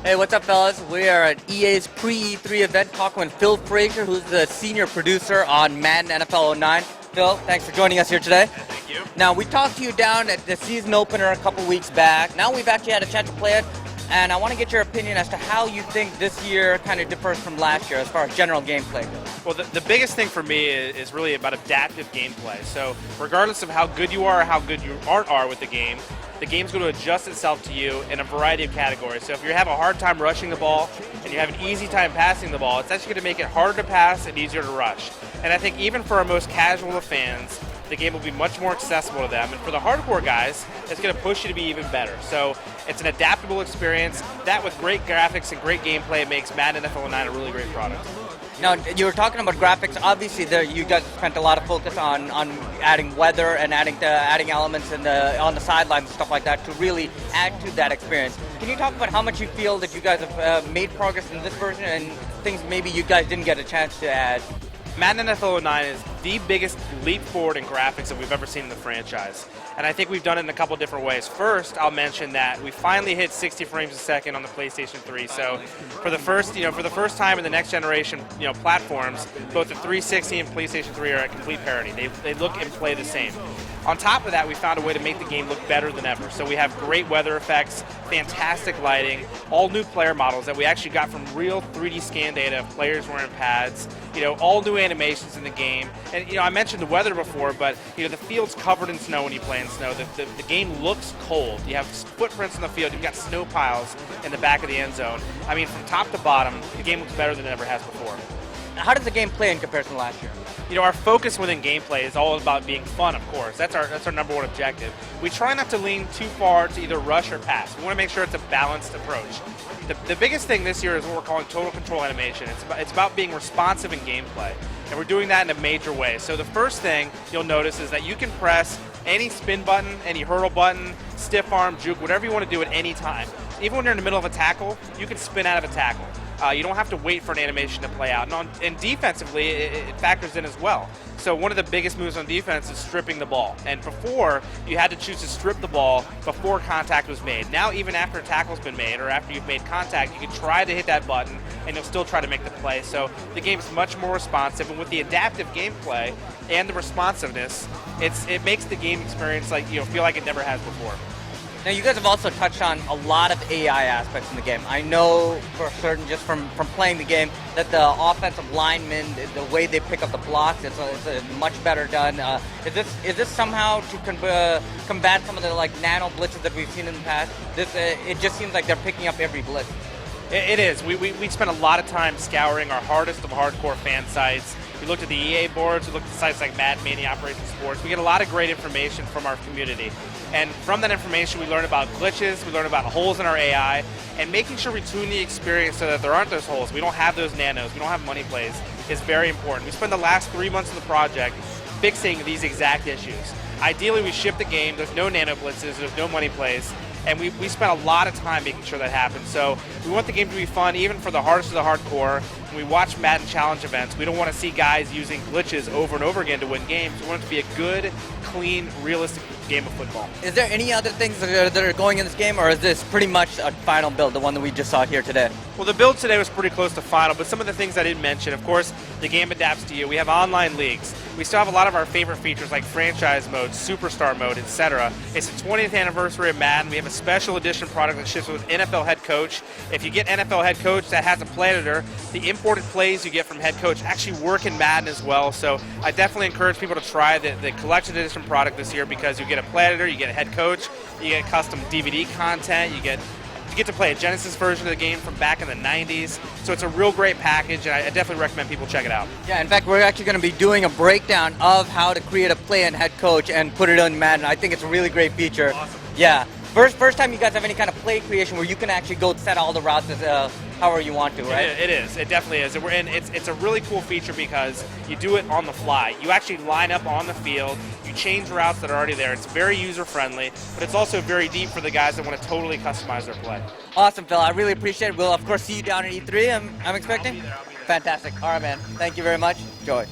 Hey, what's up, fellas? We are at EA's pre-E3 event talking with Phil Frazier, who's the senior producer on Madden NFL 09. Phil, thanks for joining us here today. Thank you. Now, we talked to you down at the season opener a couple weeks back. Now we've actually had a chance to play it, and I want to get your opinion as to how you think this year kind of differs from last year as far as general gameplay goes. Well, the biggest thing for me is really about adaptive gameplay. So regardless of how good you are or how good you are with the game's going to adjust itself to you in a variety of categories. So if you have a hard time rushing the ball and you have an easy time passing the ball, it's actually going to make it harder to pass and easier to rush. And I think even for our most casual of fans, the game will be much more accessible to them. And for the hardcore guys, it's going to push you to be even better. So it's an adaptable experience. That with great graphics and great gameplay makes Madden NFL 09 a really great product. Now, you were talking about graphics. Obviously, you guys spent a lot of focus on adding weather and adding elements on the sidelines and stuff like that to really add to that experience. Can you talk about how much you feel that you guys have made progress in this version and things maybe you guys didn't get a chance to add? Madden NFL 09 is the biggest leap forward in graphics that we've ever seen in the franchise. And I think we've done it in a couple different ways. First, I'll mention that we finally hit 60 frames a second on the PlayStation 3. So for the first time in the next generation, platforms, both the 360 and PlayStation 3 are at complete parity. They look and play the same. On top of that, we found a way to make the game look better than ever. So we have great weather effects, fantastic lighting, all new player models that we actually got from real 3D scan data of players wearing pads, all new animations in the game. And I mentioned the weather before, but the field's covered in snow when you play in snow. The game looks cold. You have footprints in the field. You've got snow piles in the back of the end zone. I mean, from top to bottom, the game looks better than it ever has before. How does the game play in comparison to last year? Our focus within gameplay is all about being fun, of course. That's our number one objective. We try not to lean too far to either rush or pass. We want to make sure it's a balanced approach. The biggest thing this year is what we're calling total control animation. It's about being responsive in gameplay, and we're doing that in a major way. So the first thing you'll notice is that you can press any spin button, any hurdle button, stiff arm, juke, whatever you want to do at any time. Even when you're in the middle of a tackle, you can spin out of a tackle. You don't have to wait for an animation to play out. And defensively, it factors in as well. So one of the biggest moves on defense is stripping the ball. And before, you had to choose to strip the ball before contact was made. Now, even after a tackle's been made or after you've made contact, you can try to hit that button and you'll still try to make the play. So the game's much more responsive. And with the adaptive gameplay and the responsiveness, it makes the game experience feel like it never has before. Now, you guys have also touched on a lot of AI aspects in the game. I know for certain, just from playing the game, that the offensive linemen, the way they pick up the blocks, it's much better done. Is this somehow to combat some of the nano blitzes that we've seen in the past? It just seems like they're picking up every blitz. It is. We spent a lot of time scouring our hardest of hardcore fan sites. We looked at the EA boards, we looked at sites like Madden, Mania, Operation Sports. We get a lot of great information from our community. And from that information, we learn about glitches, we learn about holes in our AI, and making sure we tune the experience so that there aren't those holes. We don't have those nanos, we don't have money plays, is very important. We spent the last 3 months of the project fixing these exact issues. Ideally, we ship the game, there's no nano blitzes, there's no money plays, and we spent a lot of time making sure that happens. So we want the game to be fun, even for the hardest of the hardcore. When we watch Madden Challenge events, we don't want to see guys using glitches over and over again to win games. We want it to be a good, clean, realistic game of football. Is there any other things that are going in this game, or is this pretty much a final build, the one that we just saw here today? Well, the build today was pretty close to final, but some of the things I didn't mention, of course, the game adapts to you. We have online leagues. We still have a lot of our favorite features like franchise mode, superstar mode, etc. It's the 20th anniversary of Madden. We have a special edition product that ships with NFL Head Coach. If you get NFL Head Coach that has a play editor, the imported plays you get from Head Coach actually work in Madden as well. So I definitely encourage people to try the collected edition product this year because you get a play editor, you get a Head Coach, you get custom DVD content, you get to play a Genesis version of the game from back in the 90s. So it's a real great package, and I definitely recommend people check it out. Yeah, in fact, we're actually going to be doing a breakdown of how to create a play in Head Coach and put it on Madden. I think it's a really great feature. Awesome. Yeah. First time you guys have any kind of play creation where you can actually go set all the routes however you want to, right? It is. It definitely is. It's a really cool feature because you do it on the fly. You actually line up on the field. You change routes that are already there. It's very user-friendly, but it's also very deep for the guys that want to totally customize their play. Awesome, Phil. I really appreciate it. We'll, of course, see you down at E3, I'm expecting. I'll be there. Fantastic. All right, man. Thank you very much. Enjoy.